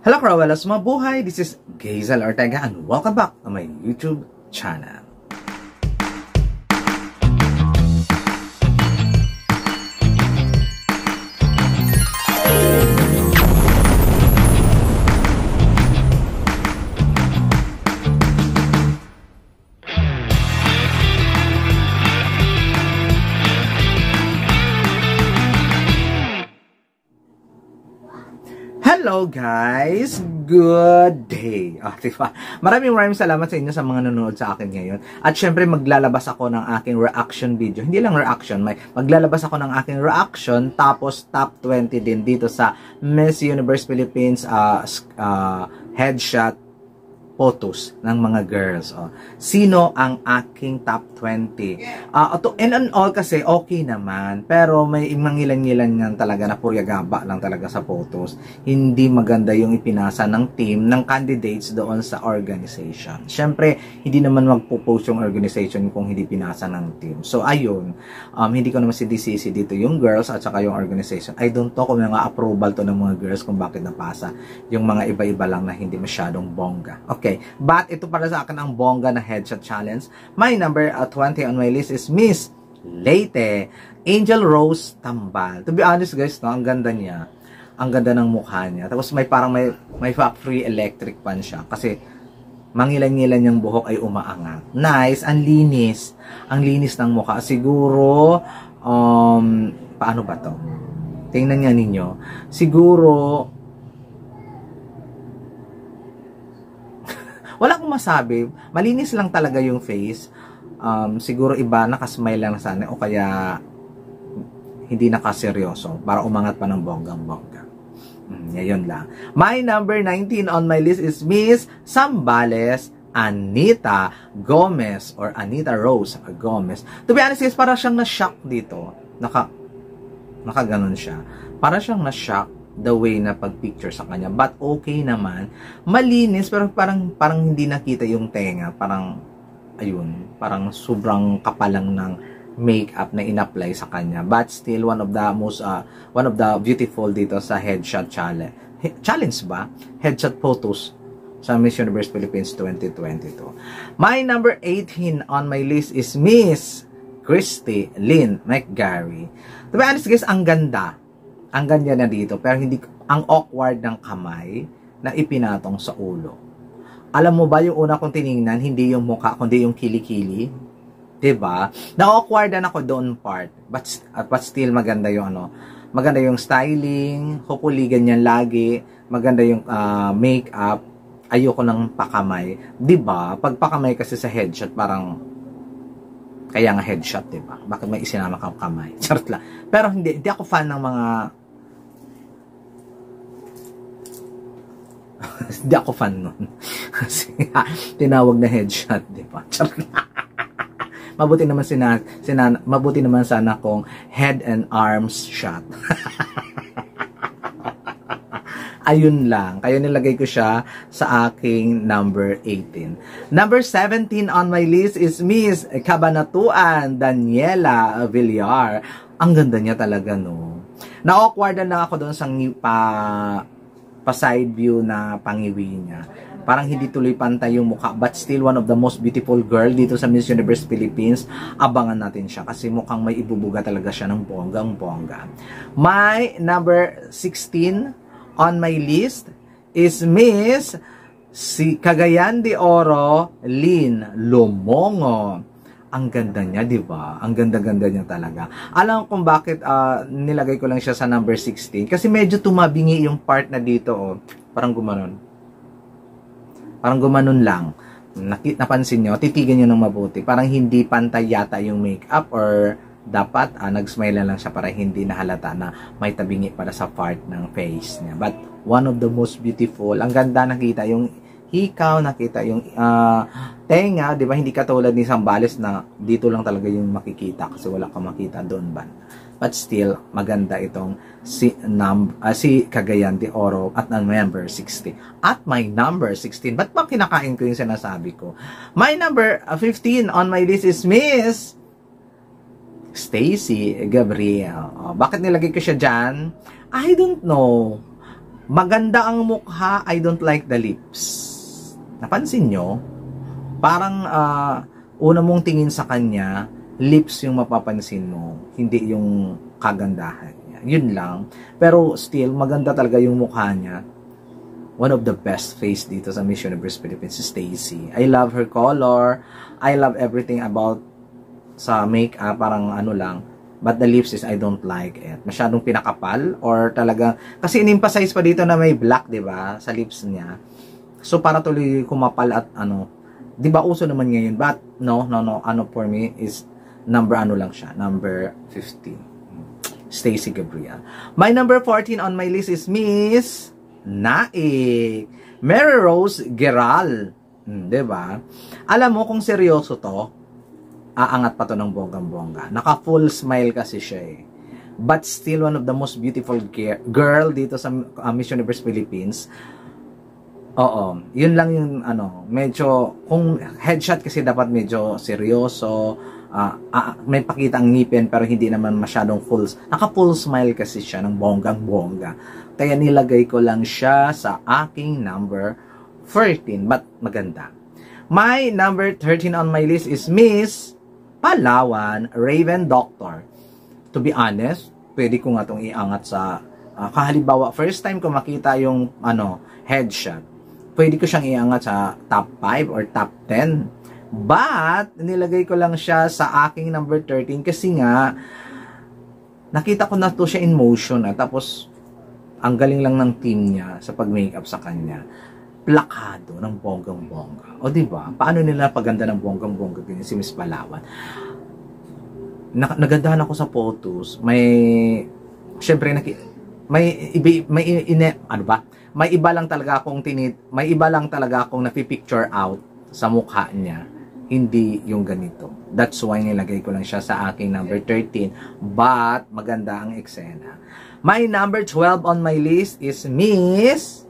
Hello Crawellas, mabuhay! This is Gazel Ortega and welcome back to my YouTube channel. Hello guys! Good day! Diba? Maraming salamat sa inyo sa mga nanonood sa akin ngayon. At syempre maglalabas ako ng aking reaction video. Hindi lang reaction, maglalabas ako ng aking reaction tapos top 20 din dito sa Miss Universe Philippines headshot photos ng mga girls. Sino ang aking top 20? And all kasi okay naman. Pero may mangilan-ngilan yan talaga na puryagaba lang talaga sa photos. Hindi maganda yung ipinasa ng team, ng candidates doon sa organization. Siyempre, hindi naman magpo-post yung organization kung hindi pinasa ng team. So, ayun. Hindi ko naman sinisisi dito yung girls at saka yung organization. I don't know kung mga approval to ng mga girls kung bakit napasa yung mga iba-iba lang na hindi masyadong bongga. Okay. But ito para sa akin ang bongga na headshot challenge. My number 20 on my list is Miss Leyte Angel Rose Tambal. To be honest guys, no, ang ganda niya. Ang ganda ng mukha niya. Tapos may parang may free electric pan siya. Kasi mangilan-ngilan yung buhok ay umaangat. Nice, ang linis. Ang linis ng mukha. Siguro, paano ba to? Tingnan nga ninyo. Siguro, wala akong masabi. Malinis lang talaga yung face. Siguro iba, nakasmile lang sana o kaya hindi nakaseryoso para umangat pa ng bonggang-bongga. Ngayon lang. My number 19 on my list is Miss Zambales Anita Gomez or Anita Rose Gomez. To be honest, para siyang na-shock dito. Nakaganon siya. Para siyang na-shock the way na pag-picture sa kanya. But okay naman. Malinis, pero parang hindi nakita yung tenga. Parang, ayun, parang sobrang kapalang ng makeup na in-apply sa kanya. But still, one of the beautiful dito sa headshot challenge. Challenge ba? Headshot photos sa Miss Universe Philippines 2022. My number 18 on my list is Miss Christy Lynn McGarry. To be honest guys, ang ganda. Ang ganda na dito, pero hindi, ang awkward ng kamay na ipinatong sa ulo. Alam mo ba, yung una kong tiningnan, hindi yung mukha, kundi yung kilikili? Diba? Na-awkwardan ako doon part. But still, maganda yung maganda yung styling, hopefully ganyan lagi, maganda yung makeup, ayoko ng pakamay. Diba? Pag pakamay kasi sa headshot, parang, kaya nga headshot, diba? Bakit may isinama kang kamay? Charot lang. Pero hindi ako fan ng mga hindi ako fan nun. Kasi tinawag na headshot, di ba? Mabuti naman sana kung head and arms shot. Ayun lang. Kaya nilagay ko siya sa aking number 18. Number 17 on my list is Miss Cabanatuan Daniela Villar. Ang ganda niya talaga, no? Na-awkwardan lang ako doon sa pa-side view na pangiwi niya. Parang hindi tuloy pantay yung mukha, but still one of the most beautiful girl dito sa Miss Universe Philippines. Abangan natin siya kasi mukhang may ibubuga talaga siya ng bonggang-bongga. My number 16 on my list is Miss Cagayan de Oro Lynn Lumongo. Ang ganda niya, di ba? Ang ganda-ganda niya talaga. Alam kung bakit nilagay ko lang siya sa number 16. Kasi medyo tumabingi yung part na dito, oh. Parang gumanon. Parang gumanon lang. Napansin nyo, titigan nyo ng mabuti. Parang hindi pantay yata yung makeup or dapat nag-smile lang siya para hindi nahalata na may tabingi para sa part ng face niya. But one of the most beautiful. Ang ganda, nakita yung hikaw, nakita yung tenga, di ba? Hindi katulad ni Zambales na dito lang talaga yung makikita kasi wala kang makita doon ba. But still, maganda itong si Cagayan de Oro at ang number 60. At my number 16, ba't ba kinakain ko yung sinasabi ko? My number 15 on my list is Miss Stacy Gabriel. Bakit nilagay ko siya dyan? I don't know. Maganda ang mukha, I don't like the lips. Napansin nyo? Parang una mong tingin sa kanya, lips yung mapapansin mo, hindi yung kagandahan niya. Yun lang. Pero still, maganda talaga yung mukha niya. One of the best face dito sa Miss Universe Philippines si Stacy. I love her color. I love everything about sa makeup. Parang ano lang. But the lips is I don't like it. Masyadong pinakapal or talaga kasi in-emphasize pa dito na may black, 'di ba, sa lips niya. So para tuloy kumapal at ano, 'di ba uso naman ngayon. But no, ano for me is number lang siya, number 15. Stacy Gabriel. My number 14 on my list is Miss Naik. Mary Rose Geral. 'Di ba? Alam mo kung seryoso 'to, aangat pa to ng bonggang-bongga. Naka-full smile kasi siya eh. But still one of the most beautiful girl dito sa Miss Universe Philippines. Oo, yun lang yung ano, medyo, kung headshot kasi dapat medyo seryoso, may pakita ang ngipin pero hindi naman masyadong full. Naka-full smile kasi siya ng bonggang-bongga. Kaya nilagay ko lang siya sa aking number 14. But maganda. My number 13 on my list is Miss Palawan Raven Doctor. To be honest, pwede ko nga itong iangat sa kahalimbawa, first time ko makita yung headshot. Pwede ko siyang iangat sa top 5 or top 10. But, nilagay ko lang siya sa aking number 13 kasi nga, nakita ko na to siya in motion. Tapos, ang galing lang ng team niya sa pag-makeup sa kanya. Plakado ng bonggang-bongga. O diba? Paano nila paganda ng bonggang-bongga ganyan si Miss Palawan? Nagandahan ako sa photos. Syempre may iba lang talaga akong napi-picture out sa mukha niya. Hindi yung ganito. That's why nilagay ko lang siya sa aking number 13. But maganda ang eksena. My number 12 on my list is Miss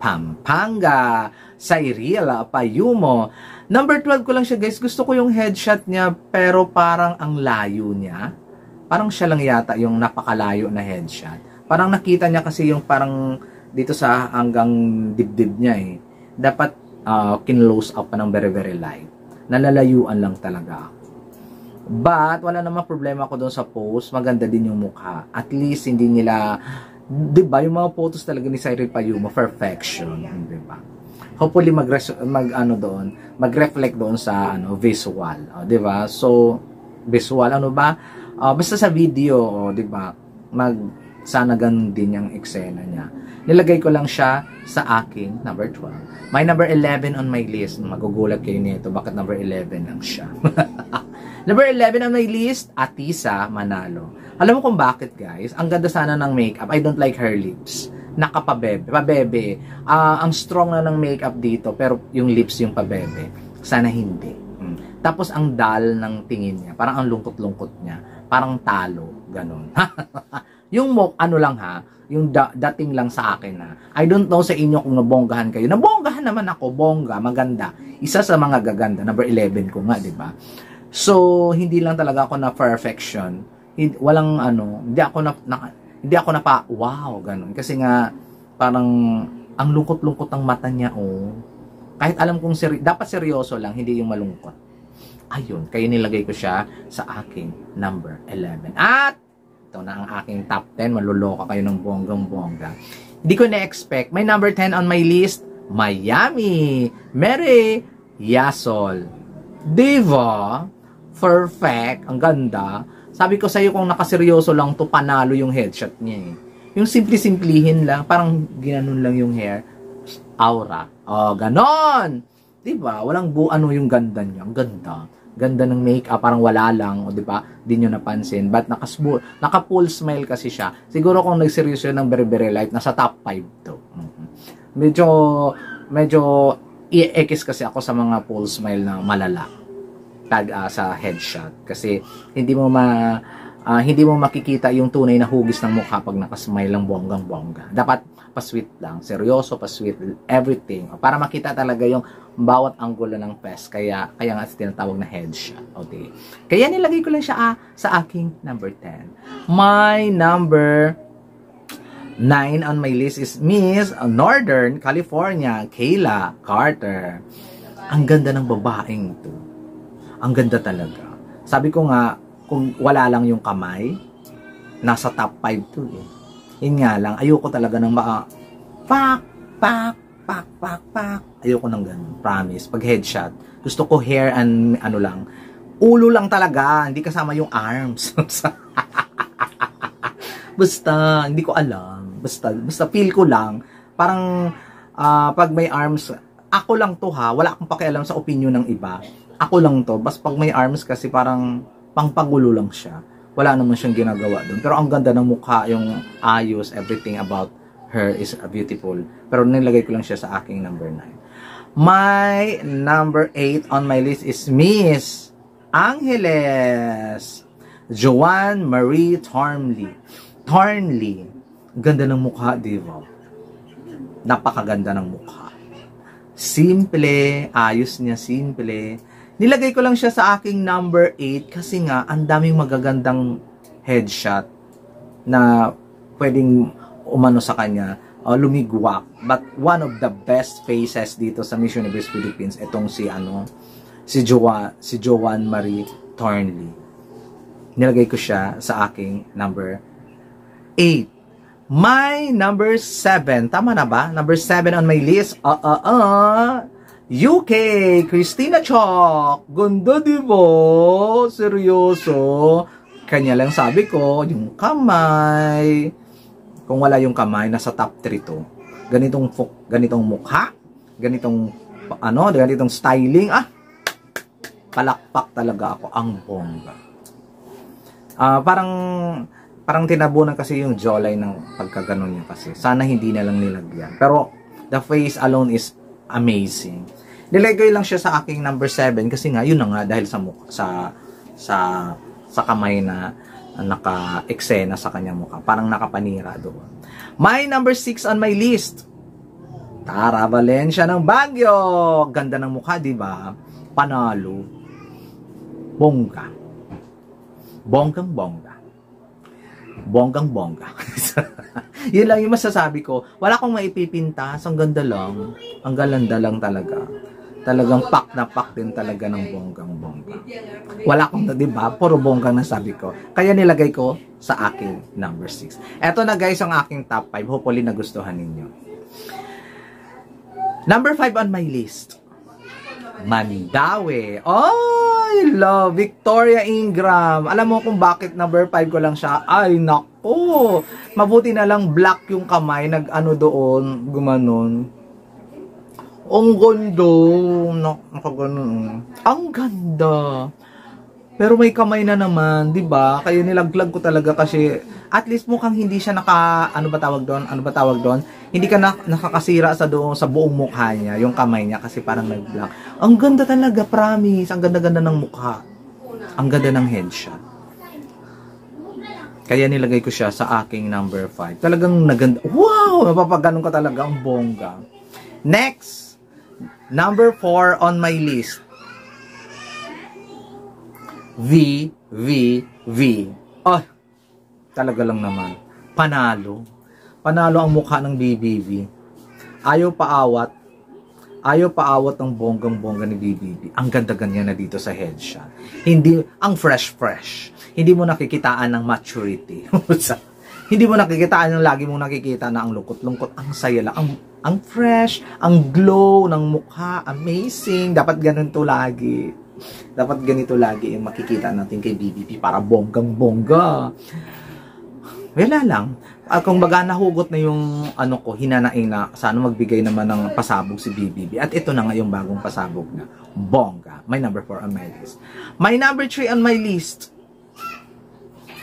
Pampanga, Cyril Payumo. Number 12 ko lang siya, guys. Gusto ko yung headshot niya, pero parang ang layo niya. Parang siya lang yata yung napakalayo na headshot. Parang nakita niya kasi yung parang dito sa hanggang dibdib niya eh. Dapat kinlose up pa ng very very light. Nalalayuan lang talaga ako. But, wala namang problema ko doon sa pose. Maganda din yung mukha. At least, hindi nila... Diba, yung mga photos talaga ni Cyril Payumo, perfection, diba? Hopefully mag-reflect doon sa visual, diba? So, visual basta sa video, diba? Sana ganun din yung eksena niya. Nilagay ko lang siya sa aking number 12. My number 11 on my list. Magugulat kayo nito, bakit number 11 lang siya? Number 11 on my list, Atisa Manalo. Alam mo kung bakit, guys? Ang ganda sana ng makeup. I don't like her lips. Pabebe. Ang strong na ng makeup dito, pero yung lips yung pabebe. Sana hindi. Tapos ang dull ng tingin niya. Parang ang lungkot-lungkot niya. Parang talo. Ganon. Yung yung dating lang sa akin I don't know sa inyo kung nabonggahan kayo. Nabonggahan naman ako. Bongga. Maganda. Isa sa mga gaganda. Number 11 ko nga, diba? So, hindi lang talaga ako na perfection. Walang hindi ako na wow, ganun. Kasi nga, parang, ang lungkot-lungkot ng mata niya, Kahit alam kong dapat seryoso lang, hindi yung malungkot. Ayun, kaya nilagay ko siya sa aking number 11. At, ito na ang aking top 10. Maluloka kayo ng bonggang-bongga. Hindi ko na-expect. May number 10 on my list, Miami. Mary Yasol. Diva? Perfect. Ang ganda. Sabi ko sa'yo kung nakaseryoso lang to, panalo yung headshot niya eh. Yung simple-simplihin lang, parang ginanon lang yung hair. Aura. Ganon! Diba? Walang yung ganda niya. Ang ganda. Ganda ng makeup, parang wala lang. Diba? Di nyo napansin. But naka-full smile kasi siya. Siguro kung nagseryoso ng very very light, nasa top 5 to. Medyo i-ekis kasi ako sa mga full smile na malala. Sa headshot kasi hindi mo makikita yung tunay na hugis ng mukha pag nakasmile lang bonggang-bongga. Dapat pa-sweet lang, seryoso, pa-sweet, everything. Para makita talaga yung bawat anggulo ng face. Kaya nga tinatawag na headshot. Okay. Kaya nilagay ko lang siya sa aking number 10. My number 9 on my list is Miss Northern California, Kayla Carter. Ang ganda ng babaeng to. Ang ganda talaga. Sabi ko nga, kung wala lang yung kamay, nasa top 5 to eh. Yun nga lang, ayoko talaga ng pak. Ayoko ng ganun, promise. Pag headshot, gusto ko hair and ano lang, ulo lang talaga, hindi kasama yung arms. Basta, hindi ko alam. Basta feel ko lang. Parang, pag may arms, ako lang to ha, wala akong pakialam sa opinion ng iba. Ako lang to. Basta pag may arms kasi parang pangpagulo lang siya. Wala naman siyang ginagawa doon. Pero ang ganda ng mukha, yung ayos, everything about her is beautiful. Pero nilagay ko lang siya sa aking number 9. My number 8 on my list is Miss Angeles Joanne Marie Thornley. Ganda ng mukha, diba? Napakaganda ng mukha. Simple, ayos niya, simple. Nilagay ko lang siya sa aking number 8 kasi nga, ang daming magagandang headshot na pwedeng umano sa kanya, lumigwak. But one of the best faces dito sa Miss Universe Philippines, itong si Joanne Marie Thornley. Nilagay ko siya sa aking number 8. My number 7. Tama na ba? Number 7 on my list. UK, Christina Chok. Ganda, diba? Seryoso. Kanya lang sabi ko, yung kamay. Kung wala yung kamay, nasa top 3 to. Ganitong mukha. Ganitong styling. Palakpak talaga ako. Ang bongga. Parang tinabunan kasi yung jawline ng pagkaganon niya kasi. Sana hindi na lang nilagyan. Pero the face alone is amazing. Nilagay lang siya sa aking number 7 kasi nga yun na nga dahil sa kamay na naka-eksena sa kanyang mukha. Parang nakapanira doon. My number 6 on my list. Tara Valencia ng Baguio. Ganda ng mukha, di ba? Panalo. Bongga. Bonggang-bongga. Yun lang yung masasabi ko. Wala akong maipipintas. Ang ganda lang. Ang galanda lang talaga. Talagang pak na pak din talaga ng bonggang-bongga. Wala akong, diba? Puro bonggang na sabi ko. Kaya nilagay ko sa aking number 6. Eto na guys ang aking top 5. Hopefully nagustuhan ninyo. Number 5 on my list. Mandawi. Oh, I love Victoria Ingram. Alam mo kung bakit number 5 ko lang siya? Ay, nako. Mabuti na lang black yung kamay. Nag-ano doon, gumanon. Ang ganda. Nakaganon. Ang ganda. Pero may kamay na naman, 'di ba? Kaya nilaglag ko talaga kasi at least mukhang hindi siya ano ba tawag doon? Hindi ka nakakasira sa buong mukha niya, yung kamay niya kasi parang nag-black. Ang ganda talaga, promise. Ang ganda-ganda ng mukha. Ang ganda ng headshot. Kaya nilagay ko siya sa aking number 5. Talagang naganda. Wow! Napapaganon ka talaga. Ang bongga. Next! Number 4 on my list. V. Oh, talaga lang naman. Panalo. Panalo ang mukha ng BBV. Ayaw paawat ng bonggang-bongga ni BBV. Ang ganda-ganda na dito sa headshot. Ang fresh. Hindi mo nakikitaan ng maturity. Hindi mo nakikitaan yung lagi mong nakikita na ang lungkot-lungkot. Ang saya lang. Ang fresh, ang glow ng mukha. Amazing. Dapat ganito lagi. Dapat ganito lagi yung makikita natin kay BBB para bonggang-bongga. Wala lang. Kung baga nahugot na yung hinanaing na sana magbigay naman ng pasabog si BBB. At ito na nga yung bagong pasabog na bongga. My number 4 on my list. My number 3 on my list.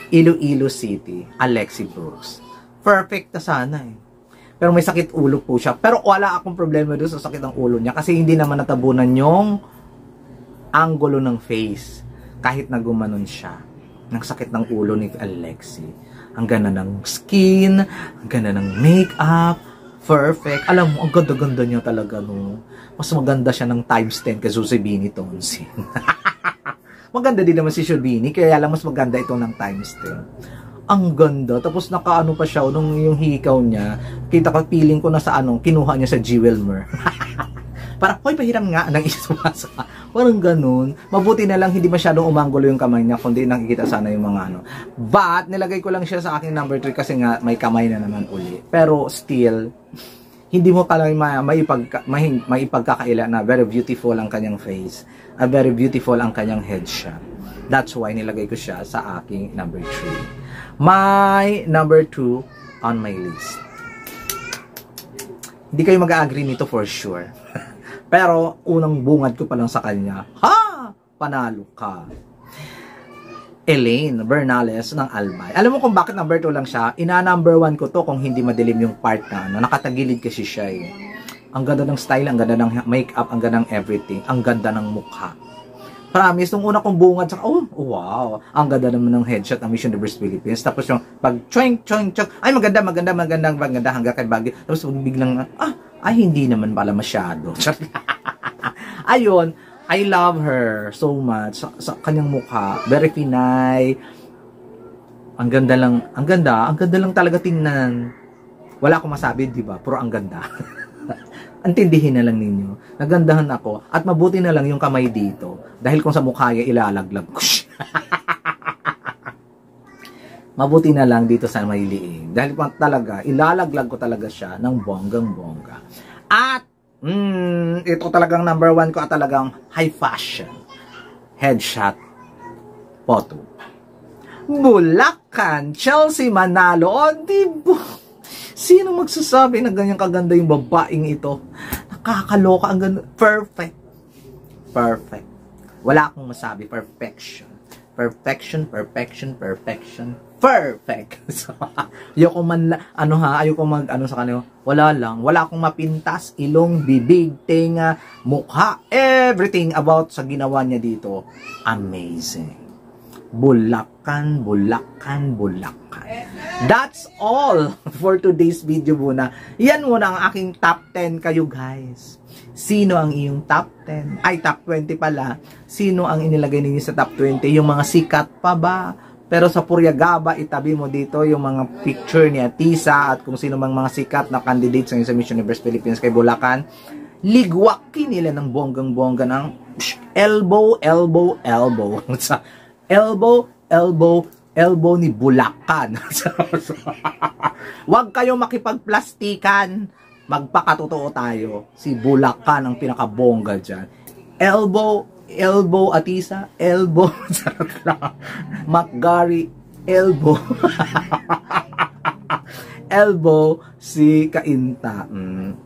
Iloilo City, Alexi Brooks. Perfect na sana eh. Pero may sakit ulo po siya. Pero wala akong problema doon sa sakit ng ulo niya kasi hindi naman natabunan yung angulo ng face. Kahit na gumanon siya. Ng sakit ng ulo ni Alexi. Ang ganda ng skin, ang ganda ng makeup, perfect. Alam mo, ang ganda-ganda niya talaga, no? Mas maganda siya ng times 10 kay Susebini Tonsin. Maganda din naman si Shubini, kaya lang mas maganda ito ng times 10. Ang ganda. Tapos nakaano pa siya, nung yung hikaw niya, kita ko, feeling ko na sa kinuha niya sa Jewelmer. Parang, hoy, pahiram nga ng iswasa. Parang ganun. Mabuti na lang hindi masyadong umanggulo yung kamay niya, kundi nakikita sana yung mga ano. But, nilagay ko lang siya sa aking number 3 kasi nga may kamay na naman uli. Pero still, hindi mo kailangan maipagkakaila na very beautiful ang kanyang face. Very beautiful ang kanyang headshot. That's why nilagay ko siya sa aking number 3. My number 2 on my list. Hindi kayo mag-agree nito for sure. Pero, unang bungad ko pa lang sa kanya, ha! Panalo ka. Elaine Bernales ng Albay. Alam mo kung bakit number 2 lang siya? Ina-number 1 ko to kung hindi madilim yung part na nakatagilid kasi siya eh. Ang ganda ng style, ang ganda ng makeup, ang ganda ng everything, ang ganda ng mukha. Promise, nung una kong bungad, saka, oh, wow, ang ganda naman ng headshot ng Miss Universe Philippines. Tapos yung pag choing, ay maganda, hanggang kay Bagay. Tapos biglang, ay hindi naman pala masyado. Ayun, I love her so much. Sa kanyang mukha, very Pinay. Ang ganda lang talaga tingnan. Wala akong masabi, di ba? Pero ang ganda. Antindihin na lang ninyo. Nagandahan ako. At mabuti na lang yung kamay dito. Dahil kung sa mukha niya, ilalaglag ko siya. Mabuti na lang dito sa may liig. Dahil talaga, ilalaglag ko talaga siya ng bonggang-bongga. At, ito talagang number 1 ko at talagang high fashion. Headshot photo. Bulacan, Chelsea Manalo. O, diba? Sino magsasabi na ganyan kaganda yung babaeng ito? Nakakaloka, ang ganda. Perfect. Perfect. Wala akong masabi. Perfection. Perfection. So, ayoko man, ayoko sa kanyo. Wala lang. Wala akong mapintas, ilong, bibig, tenga, mukha, everything about sa ginawa niya dito. Amazing. Bulacan. That's all for today's video muna. Yan muna ang aking top 10 kayo guys. Sino ang iyong top 10? Ay, top 20 pala. Sino ang inilagay ninyo sa top 20? Yung mga sikat pa ba? Pero sa Puriagaba, itabi mo dito yung mga picture ni Atisa at kung sino mang mga sikat na candidates ngayon sa Miss Universe Philippines kay Bulacan. Ligwakin nila ng bonggang-bongga ng elbow. Elbow ni Bulacan. Huwag kayo makipagplastikan. Magpakatotoo tayo. Si Bulacan ang pinakabongga dyan. Elbow Atisa, elbow McGarry, elbow. Elbow si Kainta.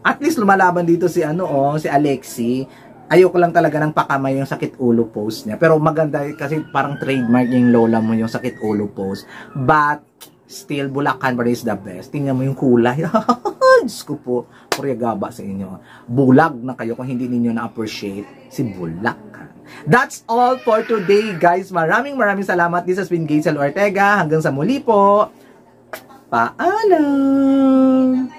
At least lumalaban dito si si Alexi. Ayoko lang talaga ng pakamay yung sakit ulo pose niya. Pero maganda kasi parang trademark yung lola mo yung sakit ulo pose. But, still, Bulacan pa is the best. Tingnan mo yung kulay. Diyos ko po, Puriagaba sa inyo. Bulag na kayo kung hindi ninyo na-appreciate si Bulacan. That's all for today, guys. Maraming salamat. This has been Gazel Ortega. Hanggang sa muli po. Paalam!